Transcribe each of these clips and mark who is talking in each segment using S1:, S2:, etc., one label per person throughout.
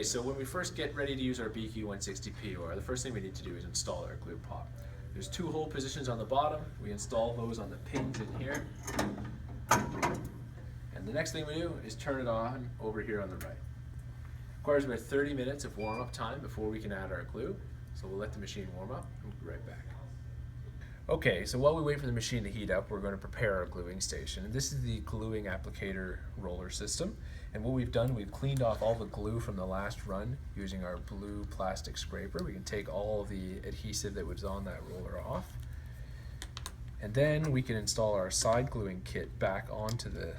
S1: so when we first get ready to use our BQ160 PUR, the first thing we need to do is install our glue pot. There's two hole positions on the bottom. We install those on the pins in here. And the next thing we do is turn it on over here on the right. Requires about 30 minutes of warm-up time before we can add our glue. So we'll let the machine warm up and we'll be right back. Okay, so while we wait for the machine to heat up, we're going to prepare our gluing station. And this is the gluing applicator roller system. And what we've done, we've cleaned off all the glue from the last run using our blue plastic scraper. We can take all of the adhesive that was on that roller off. And then we can install our side gluing kit back onto the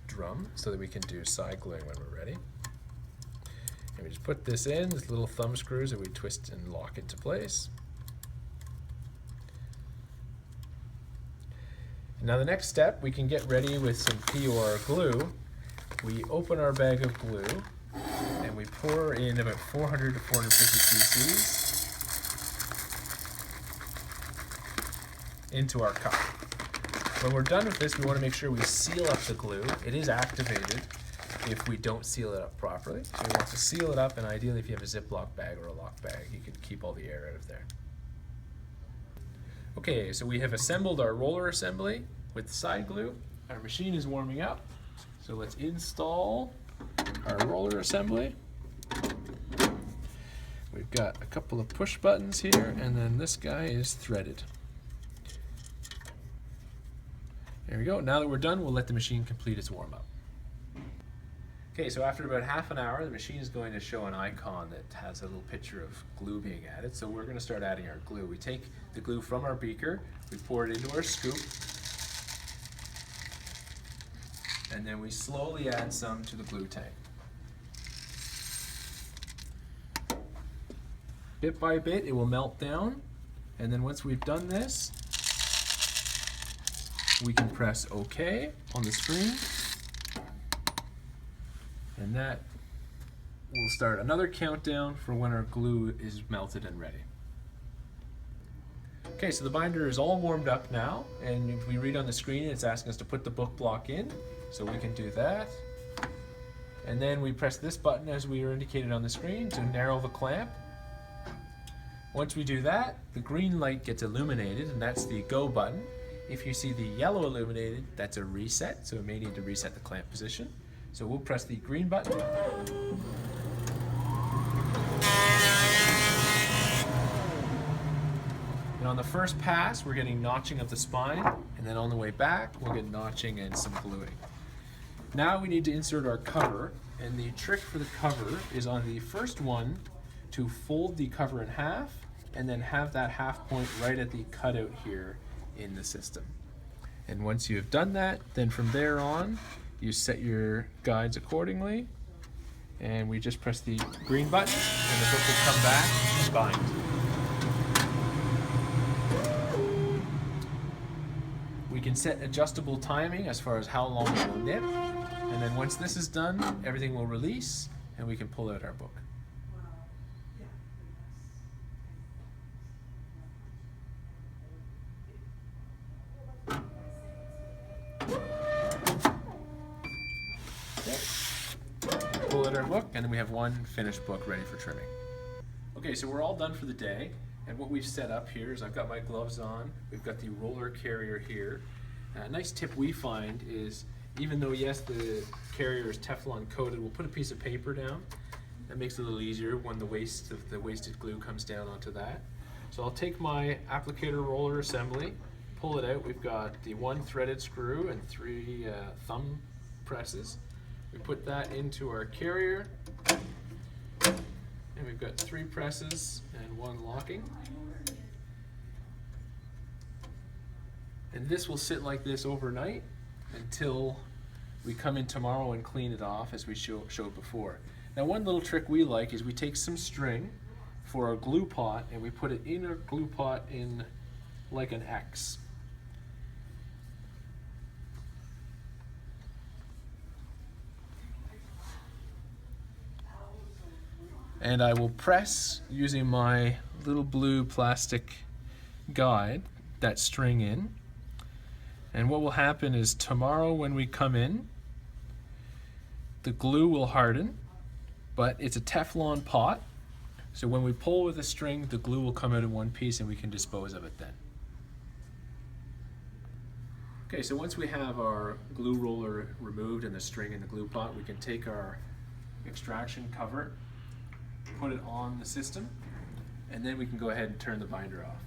S1: drum so that we can do side gluing when we're ready. And we just put this in, these little thumb screws that we twist and lock into place. Now the next step, we can get ready with some PUR glue. We open our bag of glue and we pour in about 400 to 450 cc's into our cup. When we're done with this, we want to make sure we seal up the glue. It is activated if we don't seal it up properly. So we want to seal it up, and ideally if you have a Ziploc bag or a lock bag, you can keep all the air out of there. Okay, so we have assembled our roller assembly with the side glue. Our machine is warming up. So let's install our roller assembly. We've got a couple of push buttons here, and then this guy is threaded. There we go. Now that we're done, we'll let the machine complete its warm-up. Okay, so after about half an hour, the machine is going to show an icon that has a little picture of glue being added. So we're going to start adding our glue. We take the glue from our beaker, we pour it into our scoop, and then we slowly add some to the glue tank. Bit by bit, it will melt down, and then once we've done this, we can press OK on the screen, and that will start another countdown for when our glue is melted and ready. Okay, so the binder is all warmed up now, and if we read on the screen, it's asking us to put the book block in, so we can do that. And then we press this button as we are indicated on the screen to narrow the clamp. Once we do that, the green light gets illuminated, and that's the go button. If you see the yellow illuminated, that's a reset, so it may need to reset the clamp position. So we'll press the green button. And on the first pass, we're getting notching of the spine, and then on the way back, we'll get notching and some gluing. Now we need to insert our cover, and the trick for the cover is on the first one to fold the cover in half, and then have that half point right at the cutout here in the system. And once you have done that, then from there on, you set your guides accordingly, and we just press the green button, and the book will come back and bind. We can set adjustable timing as far as how long it will nip, and then once this is done, everything will release and we can pull out our book. Okay. Pull out our book, and then we have one finished book ready for trimming. Okay, so we're all done for the day. And what we've set up here is I've got my gloves on, we've got the roller carrier here. A nice tip we find is, even though yes the carrier is Teflon coated, we'll put a piece of paper down. That makes it a little easier when the waste of the wasted glue comes down onto that. So I'll take my applicator roller assembly, pull it out. We've got the one threaded screw and three thumb presses. We put that into our carrier. And we've got 3 presses and 1 locking. And this will sit like this overnight until we come in tomorrow and clean it off as we showed before. Now one little trick we like is we take some string for our glue pot and we put it in our glue pot in like an X. And I will press, using my little blue plastic guide, that string in. And what will happen is tomorrow when we come in, the glue will harden, but it's a Teflon pot, so when we pull with a string, the glue will come out in one piece and we can dispose of it then. Okay, so once we have our glue roller removed and the string in the glue pot, we can take our extraction cover, put it on the system, and then we can go ahead and turn the binder off.